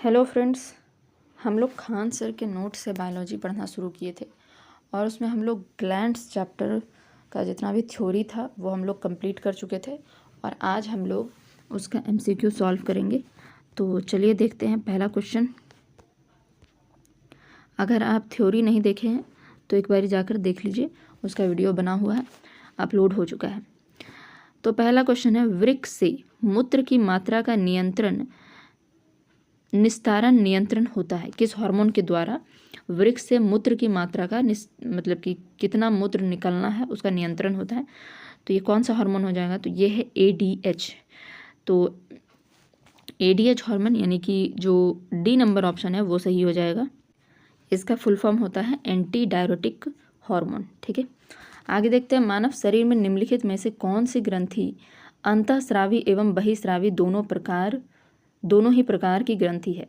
Hello friends, हम लोग Khan sir के नोट से बायोलॉजी पढ़ना शुरू किए थे और उसमें हम लोग ग्लैंड्स चैप्टर का जितना भी थ्योरी था वो हम लोग कंप्लीट कर चुके थे और आज हम लोग उसका एमसीक्यू सॉल्व करेंगे। तो चलिए देखते हैं पहला क्वेश्चन। अगर आप थ्योरी नहीं देखे हैं तो एक बार जाकर देख लीजिए, उसका वीडियो बना हुआ है, अपलोड हो चुका है। तो पहला क्वेश्चन है, वृक्क से मूत्र की मात्रा का निस्तारण नियंत्रण होता है किस हार्मोन के द्वारा? वृक्क से मूत्र की मात्रा का मतलब कि कितना मूत्र निकलना है उसका नियंत्रण होता है। तो ये कौन सा हार्मोन हो जाएगा? तो ये है ADH। तो ADH हार्मोन यानी कि जो डी नंबर ऑप्शन है वो सही हो जाएगा। इसका फुल फॉर्म होता है एंटी डायरोटिक हार्मोन। ठीक है, आगे देखते हैं। मानव शरीर में निम्नलिखित में से कौन सी ग्रंथि अंतःस्रावी एवं बहिस्रावी दोनों ही प्रकार की ग्रंथि है?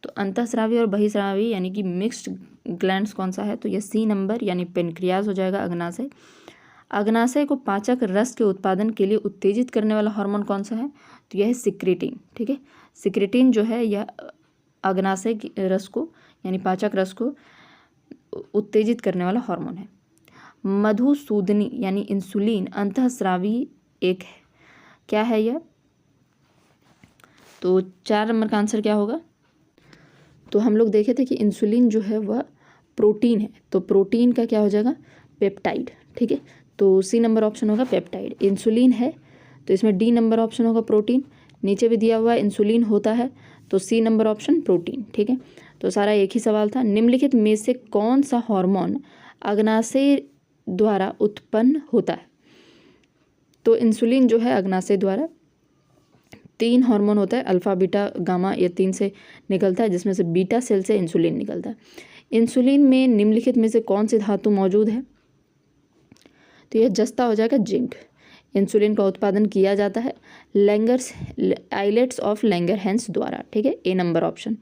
तो अंतःस्रावी और बहिस्रावी यानी कि मिक्स्ड ग्लैंड्स कौन सा है? तो यह C नंबर यानी पेनक्रियाज हो जाएगा। अग्नाशय, अग्नाशय को पाचक रस के उत्पादन के लिए उत्तेजित करने वाला हार्मोन कौन सा है? तो यह है सिक्रेटिन। ठीक है, सिक्रेटिन जो है यह अग्नाशय की रस को यानी पाचक रस को उत्तेजित करने वाला हार्मोन है। मधुसूदनी यानी इंसुलिन अंतःस्रावी एक है, क्या है यह? तो 4 नंबर का आंसर क्या होगा? तो हम लोग देखे थे कि इंसुलिन जो है वह प्रोटीन है, तो प्रोटीन का क्या हो जाएगा? पेप्टाइड। ठीक है, तो C नंबर ऑप्शन होगा पेप्टाइड। इंसुलिन है तो इसमें D नंबर ऑप्शन होगा प्रोटीन। नीचे भी दिया हुआ है इंसुलिन होता है तो C नंबर ऑप्शन प्रोटीन। ठीक है, तो सारा एक ही सवाल था। निम्नलिखित में से कौन सा हार्मोन अग्नाशय द्वारा उत्पन्न होता है? तो इंसुलिन जो है अग्नाशय द्वारा 3 हार्मोन होता है, अल्फा बीटा गामा, ये 3 से निकलता है, जिसमें से बीटा सेल से इंसुलिन निकलता है। इंसुलिन में निम्नलिखित में से कौन सी धातु मौजूद है? तो यह जस्ता हो जाएगा जिंक। इंसुलिन का उत्पादन किया जाता है लैंगर्स आइलेट्स ऑफ लैंगरहैंस द्वारा। ठीक है, A number option.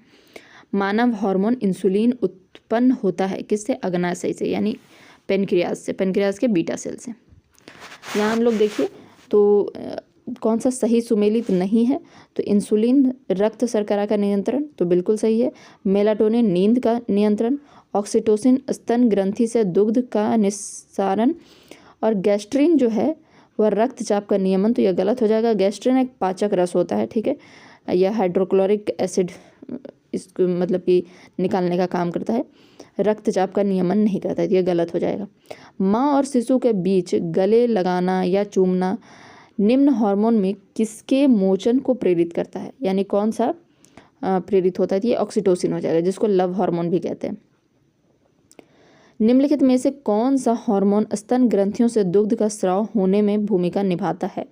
Manav hormone insulin उत्पन्न होता है किससे? अग्नाशय से यानी पेनक्रियाज से, पेनक्रियाज के बीटा सेल से। यहाँ हम लोग देखिए तो कौन सा सही सुमेलित नहीं है? तो इंसुलिन रक्त शर्करा का नियंत्रण तो बिल्कुल सही है। मेलाटोनिन नींद का नियंत्रण, ऑक्सीटोसिन स्तन ग्रंथि से दुग्ध का निस्सारण, और गैस्ट्रिन जो है वह रक्तचाप का नियमन, तो यह गलत हो जाएगा। गैस्ट्रिन एक पाचक रस होता है। ठीक है, यह हाइड्रोक्लोरिक एसिड इसको मतलब कि निकालने का काम करता है, रक्तचाप का नियमन नहीं करता है, यह गलत हो जाएगा। माँ और शिशु के बीच गले लगाना या चूमना निम्न हार्मोन में किसके मोचन को प्रेरित करता है? यानी कौन सा प्रेरित होता है? ये ऑक्सीटोसिन हो जाएगा, जिसको लव हार्मोन भी कहते हैं। निम्नलिखित में से कौन सा हार्मोन स्तन ग्रंथियों से दुग्ध का स्राव होने में भूमिका निभाता है?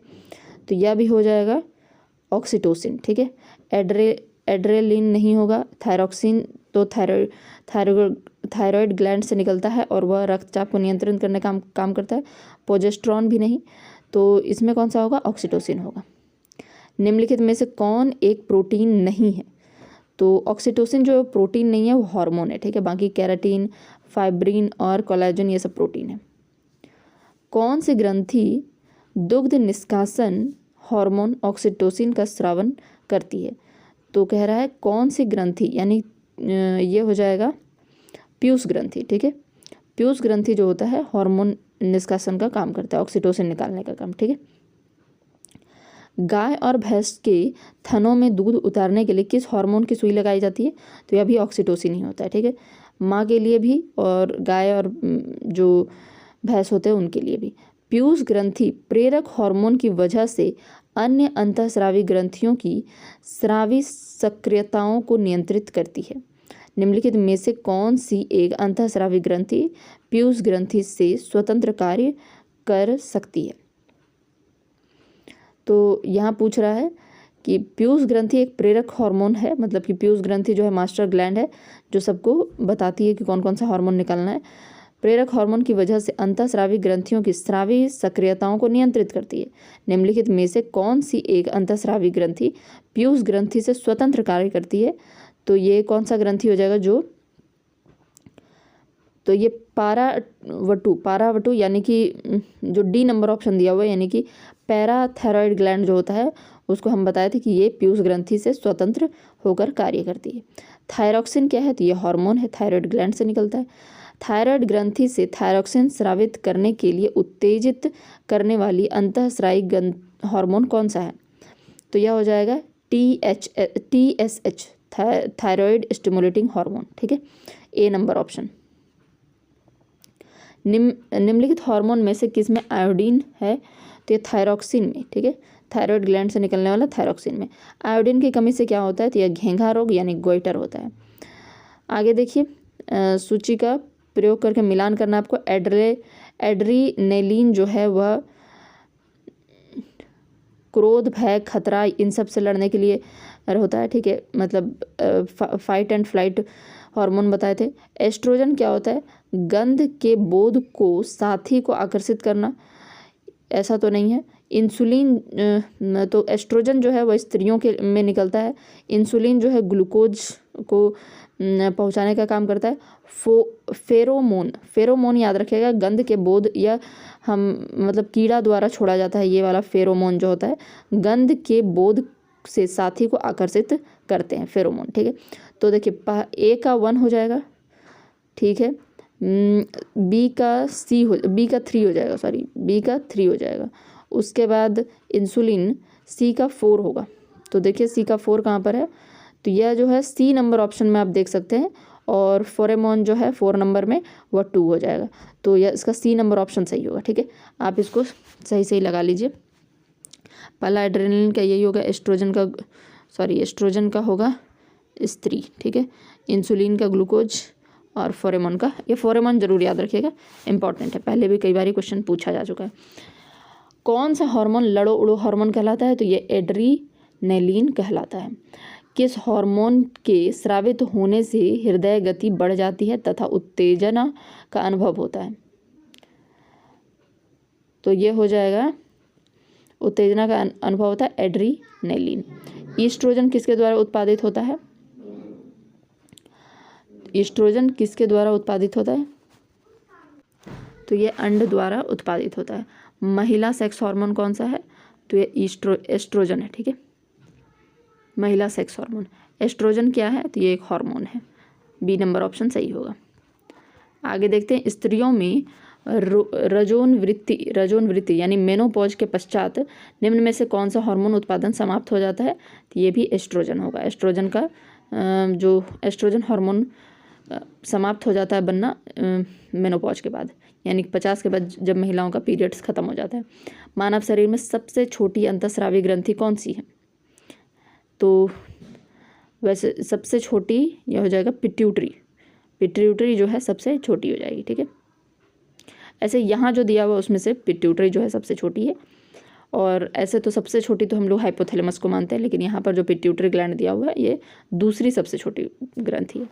तो यह भी हो जाएगा ऑक्सीटोसिन। ठीक है, एड्रेलिन नहीं होगा। थायरोक्सिन तो थायराइड ग्लैंड से निकलता है और वह रक्तचाप को नियंत्रित करने का काम करता है। प्रोजेस्टेरॉन भी नहीं, तो इसमें कौन सा होगा? ऑक्सीटोसिन होगा। निम्नलिखित में से कौन एक प्रोटीन नहीं है? तो ऑक्सीटोसिन जो प्रोटीन नहीं है वो हार्मोन है। ठीक है, बाकी कैराटीन, फाइब्रिन और कोलेजन ये सब प्रोटीन है। कौन सी ग्रंथि दुग्ध निष्कासन हार्मोन ऑक्सीटोसिन का स्रावन करती है? तो कह रहा है कौन सी ग्रंथि, यानी ये हो जाएगा पीयूष ग्रंथि। ठीक है, पीयूष ग्रंथि जो होता है हार्मोन निष्कासन का काम करता है, ऑक्सीटोसिन निकालने का काम। ठीक है, गाय और भैंस के थनों में दूध उतारने के लिए किस हार्मोन की सुई लगाई जाती है? तो यह भी ऑक्सीटोसिन ही होता है। ठीक है, माँ के लिए भी और गाय और जो भैंस होते हैं उनके लिए भी। पीयूष ग्रंथि प्रेरक हार्मोन की वजह से अन्य अंतःस्रावी ग्रंथियों की स्रावी सक्रियताओं को नियंत्रित करती है। निम्नलिखित में से कौन सी एक अंतःस्रावी ग्रंथि पीयूष ग्रंथि से स्वतंत्र कार्य कर सकती है? तो यहाँ पूछ रहा है कि पीयूष ग्रंथि एक प्रेरक हार्मोन है, मतलब कि पीयूष ग्रंथि जो है मास्टर ग्लैंड है जो सबको बताती है कि कौन कौन सा हार्मोन निकालना है। प्रेरक हार्मोन की वजह से अंतःस्रावी ग्रंथियों की स्रावी सक्रियताओं को नियंत्रित करती है। निम्नलिखित में से कौन सी एक अंतःस्रावी ग्रंथि पीयूष ग्रंथि से स्वतंत्र कार्य करती है? तो ये कौन सा ग्रंथि हो जाएगा? तो ये पारावटु यानी कि जो D नंबर ऑप्शन दिया हुआ है, यानी कि पैराथायरॉयड ग्लैंड जो होता है उसको हम बताए थे कि ये पीयूष ग्रंथि से स्वतंत्र होकर कार्य करती है। थायरॉक्सिन क्या है, तो ये हार्मोन है, थायराइड ग्लैंड से निकलता है। थायराइड ग्रंथि से थायरॉक्सिन स्रावित करने के लिए उत्तेजित करने वाली अंतःस्रावी हार्मोन कौन सा है, तो यह हो जाएगा TSH, थायराइड स्टिमुलेटिंग हार्मोन। ठीक है, ए नंबर ऑप्शन। निम्नलिखित हार्मोन में से किस में आयोडीन है, तो ये थायरॉक्सिन में। ठीक है, थायराइड ग्लैंड से निकलने वाला थायरॉक्सिन में। आयोडीन की कमी से क्या होता है, तो यह घेंघा रोग यानी गोइटर होता है। आगे देखिए, सूची का प्रयोग करके मिलान करना आपको। एड्रीनेलिन जो है वह क्रोध, भय, खतरा, इन सब से लड़ने के लिए होता है। ठीक है, मतलब फाइट एंड फ्लाइट हार्मोन बताए थे। एस्ट्रोजन क्या होता है, गंध के बोध को साथी को आकर्षित करना, ऐसा तो नहीं है। इंसुलिन, तो एस्ट्रोजन जो है वह स्त्रियों के में निकलता है। इंसुलिन जो है ग्लूकोज को पहुंचाने का काम करता है। फेरोमोन याद रखिएगा, गंध के बोध या हम मतलब कीड़ा द्वारा छोड़ा जाता है, ये वाला फेरोमोन जो होता है गंध के बोध से साथी को आकर्षित करते हैं, फेरोमोन। ठीक है, तो देखिए ए का 1 हो जाएगा। ठीक है, बी का 3 हो जाएगा, सॉरी बी का 3 हो जाएगा। उसके बाद इंसुलिन सी का 4 होगा। तो देखिए सी का 4 कहाँ पर है, तो यह जो है सी नंबर ऑप्शन में आप देख सकते हैं। और फोरेमोन जो है 4 नंबर में वह 2 हो जाएगा। तो यह इसका सी नंबर ऑप्शन सही होगा। ठीक है, आप इसको सही लगा लीजिए। पहला एड्रेनलिन का यही होगा, एस्ट्रोजन का होगा स्त्री। ठीक है, इंसुलिन का ग्लूकोज और फोरेमोन का, ये फोरेमोन जरूर याद रखिएगा, इंपॉर्टेंट है, पहले भी कई बार क्वेश्चन पूछा जा चुका है। कौन सा हार्मोन लड़ो उड़ो हार्मोन कहलाता है, तो ये एड्रीनेलिन कहलाता है। किस हार्मोन के स्रावित होने से हृदय गति बढ़ जाती है तथा उत्तेजना का अनुभव होता है, तो ये हो जाएगा उत्तेजना का अनुभव होता है एड्रीनेलिन। ईस्ट्रोजन किसके द्वारा उत्पादित होता है, ईस्ट्रोजन किसके द्वारा उत्पादित होता है, तो ये अंड द्वारा उत्पादित होता है। महिला सेक्स हार्मोन कौन सा है, तो ये एस्ट्रोजन है। ठीक है, महिला सेक्स हार्मोन। एस्ट्रोजन क्या है, तो ये एक हार्मोन है, बी नंबर ऑप्शन सही होगा। आगे देखते हैं, स्त्रियों में रजोन वृत्ति यानी मेनोपॉज के पश्चात निम्न में से कौन सा हार्मोन उत्पादन समाप्त हो जाता है, तो ये भी एस्ट्रोजन होगा। एस्ट्रोजन का जो एस्ट्रोजन हार्मोन समाप्त हो जाता है बनना मेनोपॉज के बाद, यानी 50 के बाद जब महिलाओं का पीरियड्स खत्म हो जाता है। मानव शरीर में सबसे छोटी अंतःस्रावी ग्रंथि कौन सी है, तो वैसे सबसे छोटी यह हो जाएगा पिट्यूटरी जो है सबसे छोटी हो जाएगी। ठीक है, ऐसे यहाँ जो दिया हुआ उसमें से पिट्यूटरी जो है सबसे छोटी है, और ऐसे तो सबसे छोटी तो हम लोग हाइपोथैलेमस को मानते हैं, लेकिन यहाँ पर जो पिट्यूटरी ग्लैंड दिया हुआ है ये दूसरी सबसे छोटी ग्रंथि है।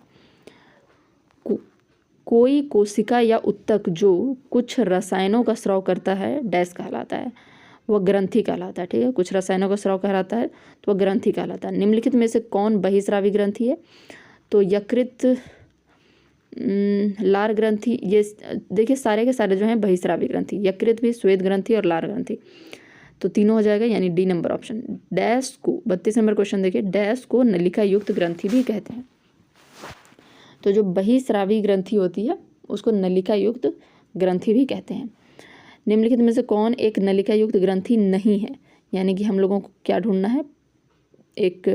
कोई कोशिका या उत्तक जो कुछ रसायनों का स्राव करता है डैश कहलाता है, वह ग्रंथि कहलाता है। ठीक है, कुछ रसायनों का स्राव कहलाता है तो वह ग्रंथि कहलाता है। निम्नलिखित में से कौन बहिस्रावी ग्रंथि है, तो यकृत, लार ग्रंथि, ये देखिए सारे के सारे जो हैं बहिस्रावी ग्रंथि, यकृत भी, श्वेत ग्रंथि और लार ग्रंथि, तो तीनों हो जाएगा, यानी डी नंबर ऑप्शन। डैश को 32 नंबर क्वेश्चन देखिए, डैश को नलिका युक्त ग्रंथि भी कहते हैं। तो जो बहिस्रावी ग्रंथि होती है उसको नलिका युक्त ग्रंथि भी कहते हैं। निम्नलिखित में से कौन एक नलिका युक्त ग्रंथि नहीं है, यानी कि हम लोगों को क्या ढूंढना है, एक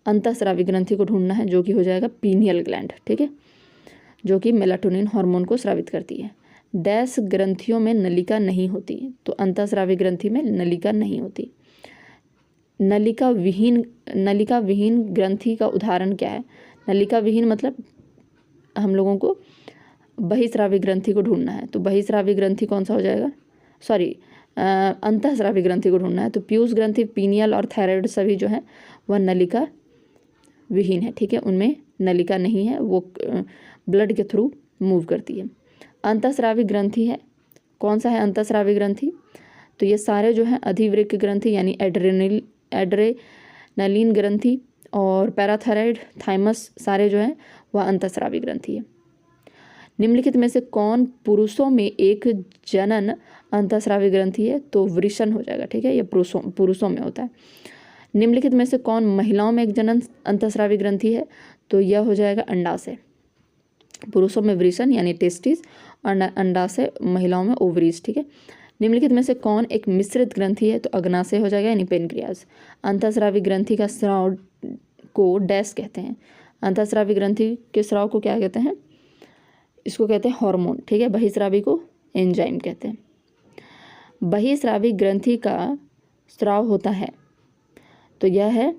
अंतःस्रावी ग्रंथि को ढूंढना है, जो कि हो जाएगा पीनियल ग्लैंड। ठीक है, जो कि मेलाटोनिन हार्मोन को स्रावित करती है। डैश ग्रंथियों में नलिका नहीं होती, तो अंतःस्रावी ग्रंथि में नलिका नहीं होती। नलिका विहीन ग्रंथि का उदाहरण क्या है, नलिका विहीन मतलब हम लोगों को बहिस्रावी ग्रंथि को ढूंढना है, तो बहिस्रावी ग्रंथि कौन सा हो जाएगा, अंतःस्रावी ग्रंथि को ढूंढना है, तो पीयूष ग्रंथि, पीनियल और थायराइड सभी जो है वह नलिका विहीन है। ठीक है, उनमें नलिका नहीं है, वो ब्लड के थ्रू मूव करती है। अंतःस्रावी ग्रंथि है, कौन सा है अंतःस्रावी ग्रंथि, तो ये सारे जो है अधिवृक्क ग्रंथि यानी एड्रेनलिन ग्रंथि और पैराथायराइड, थाइमस, सारे जो हैं वह अंतःस्रावी ग्रंथि है। निम्नलिखित में से कौन पुरुषों में एक जनन अंतःस्रावी ग्रंथि है? तो वृषण हो जाएगा, ठीक है, ये पुरुषों में होता है। निम्नलिखित में से कौन महिलाओं में एक जनन अंतःस्रावी ग्रंथि है? तो यह हो जाएगा अंडाशय। पुरुषों में वृषण यानी टेस्टिस और अंडाशय महिलाओं में ओवरीज, ठीक है। निम्नलिखित में से कौन एक मिश्रित ग्रंथि है? तो अग्नाशय हो जाएगा यानी पेनक्रियाज। अंतःस्रावी ग्रंथि का स्राव को डैश कहते हैं। अंतःस्रावी ग्रंथि के स्राव को क्या कहते हैं? इसको कहते हैं हार्मोन, ठीक है। बहिस्रावी को एंजाइम कहते हैं। बहिस्रावी ग्रंथि का स्राव होता है तो यह है,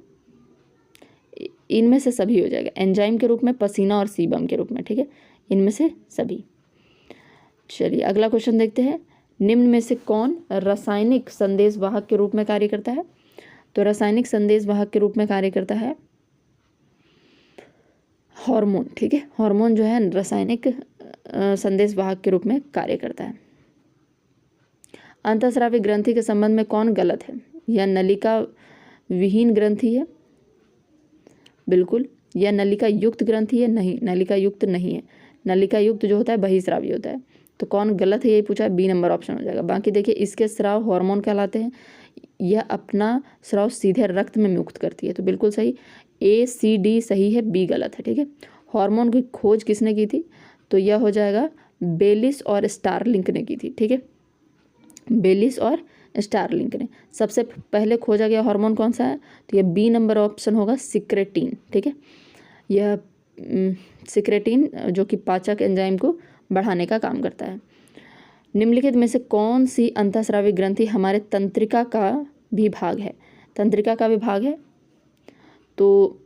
इनमें से सभी हो जाएगा, एंजाइम के रूप में, पसीना और सीबम के रूप में, ठीक है, इनमें से सभी। चलिए अगला क्वेश्चन देखते हैं। निम्न में से कौन रासायनिक संदेशवाहक के रूप में कार्य करता है? तो रासायनिक संदेशवाहक के रूप में कार्य करता है हार्मोन, ठीक है। हार्मोन जो है रासायनिक संदेशवाहक के रूप में कार्य करता है। अंतःस्रावी ग्रंथि के संबंध में कौन गलत है? यह नलिका विहीन ग्रंथि है, बिल्कुल। यह नलिका युक्त ग्रंथि है, नहीं, नलिका युक्त नहीं है। नलिका युक्त जो होता है बहिस्रावी होता है। तो कौन गलत है यही पूछा है, बी नंबर ऑप्शन हो जाएगा। बाकी देखिए इसके स्राव हार्मोन कहलाते हैं। यह अपना स्राव सीधे रक्त में मुक्त करती है, तो बिल्कुल सही, ए सी डी सही है, बी गलत है, ठीक है। हार्मोन की खोज किसने की थी? तो यह हो जाएगा बेलिस और स्टारलिंक ने की थी, ठीक है। बेलिस और स्टारलिंक ने सबसे पहले खोजा गया हार्मोन कौन सा है? तो यह बी नंबर ऑप्शन होगा, सिक्रेटिन, ठीक है। यह सिक्रेटिन जो कि पाचक एंजाइम को बढ़ाने का काम करता है। निम्नलिखित में से कौन सी अंतःस्रावी ग्रंथि हमारे तंत्रिका का भी भाग है? तंत्रिका का भी भाग है तो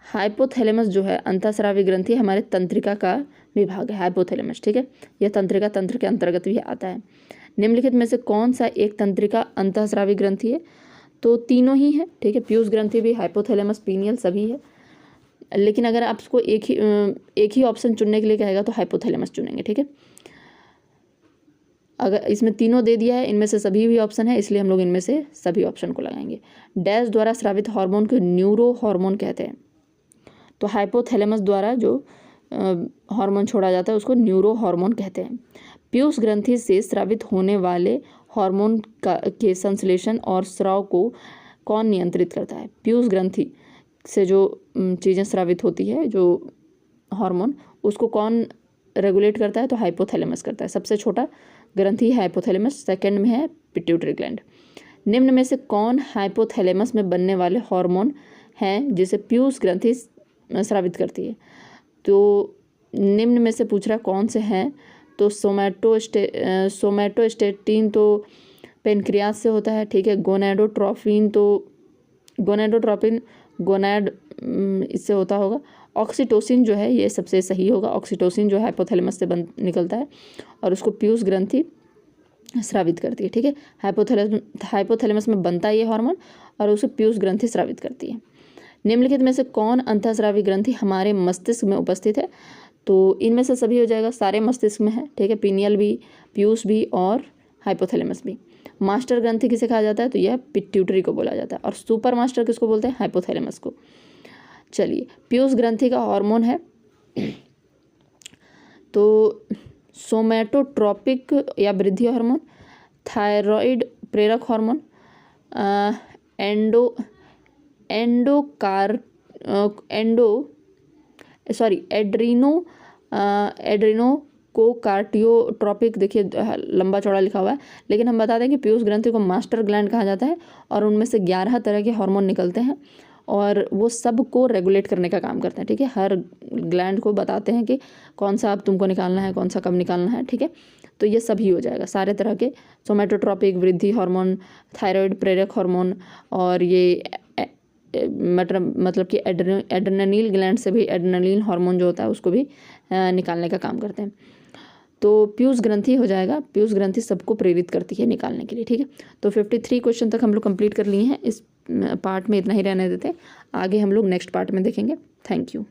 हाइपोथैलेमस जो है अंतःस्रावी ग्रंथि हमारे तंत्रिका का विभाग है, हाइपोथैलेमस, ठीक है। यह तंत्रिका तंत्र के अंतर्गत भी आता है। निम्नलिखित में से कौन सा एक तंत्रिका अंतःस्रावी ग्रंथि है? तो तीनों ही है, ठीक है। पीयूष ग्रंथि भी, हाइपोथैलेमस, पीनियल सभी है। लेकिन अगर आपको एक ही ऑप्शन चुनने के लिए कहेगा तो हाइपोथैलेमस चुनेंगे, ठीक है। अगर इसमें तीनों दे दिया है, इनमें से सभी भी ऑप्शन है, इसलिए हम लोग इनमें से सभी ऑप्शन को लगाएंगे। डैश द्वारा स्रावित हार्मोन को न्यूरो हार्मोन कहते हैं। तो हाइपोथैलेमस द्वारा जो हार्मोन छोड़ा जाता है उसको न्यूरो हार्मोन कहते हैं। पीयूष ग्रंथि से स्रावित होने वाले हार्मोन के संश्लेषण और स्राव को कौन नियंत्रित करता है? पीयूष ग्रंथि से जो चीज़ें स्रावित होती है, जो हार्मोन, उसको कौन रेगुलेट करता है? तो हाइपोथैलेमस करता है। सबसे छोटा ग्रंथि है हाइपोथैलेमस, सेकंड में है पिट्यूटरी ग्लैंड। निम्न में से कौन हाइपोथैलेमस में बनने वाले हार्मोन हैं जिसे पीयूष ग्रंथि स्रावित करती है? तो निम्न में से पूछ रहा कौन से हैं? तो सोमैटोस्टेटिन तो पेनक्रियास से होता है, ठीक है। गोनाडोट्रोपिन गोनाड इससे होता होगा। ऑक्सीटोसिन जो है ये सबसे सही होगा। ऑक्सीटोसिन जो है हाइपोथैलेमस से निकलता है और उसको पीयूष ग्रंथि स्रावित करती है, ठीक है। हाइपोथैलेमस में बनता है ये हार्मोन और उसे पीयूष ग्रंथि स्रावित करती है। निम्नलिखित में से कौन अंतःस्रावी ग्रंथि हमारे मस्तिष्क में उपस्थित है? तो इनमें से सभी हो जाएगा, सारे मस्तिष्क में है, ठीक है। पीनियल भी, पीयूष भी और हाइपोथैलेमस भी। मास्टर ग्रंथि किसे कहा जाता है? तो यह पिट्यूटरी को बोला जाता है। और सुपर मास्टर किसको बोलते हैं? हाइपोथैलेमस को। चलिए, पीयूष ग्रंथि का हार्मोन है तो सोमैटोट्रोपिक या वृद्धि हार्मोन, थायराइड प्रेरक हार्मोन, एड्रीनोकोकार्टियोट्रोपिक, देखिए लंबा चौड़ा लिखा हुआ है, लेकिन हम बता दें कि पीयूष ग्रंथि को मास्टर ग्लैंड कहा जाता है और उनमें से 11 तरह के हार्मोन निकलते हैं और वो सब को रेगुलेट करने का काम करते हैं, ठीक है। हर ग्लैंड को बताते हैं कि कौन सा अब तुमको निकालना है, कौन सा कब निकालना है, ठीक है। तो ये सभी हो जाएगा, सारे तरह के सोमैटोट्रोपिक, वृद्धि हार्मोन, थायराइड प्रेरक हार्मोन और ये मतलब कि एड्रेनल ग्लैंड से भी एड्रेनलिन हार्मोन जो होता है उसको भी निकालने का काम करते हैं। तो पीयूष ग्रंथि हो जाएगा। पीयूष ग्रंथि सबको प्रेरित करती है निकालने के लिए, ठीक है। तो 53 क्वेश्चन तक हम लोग कंप्लीट कर लिए हैं। इस पार्ट में इतना ही रहने देते हैं, आगे हम लोग नेक्स्ट पार्ट में देखेंगे। Thank you.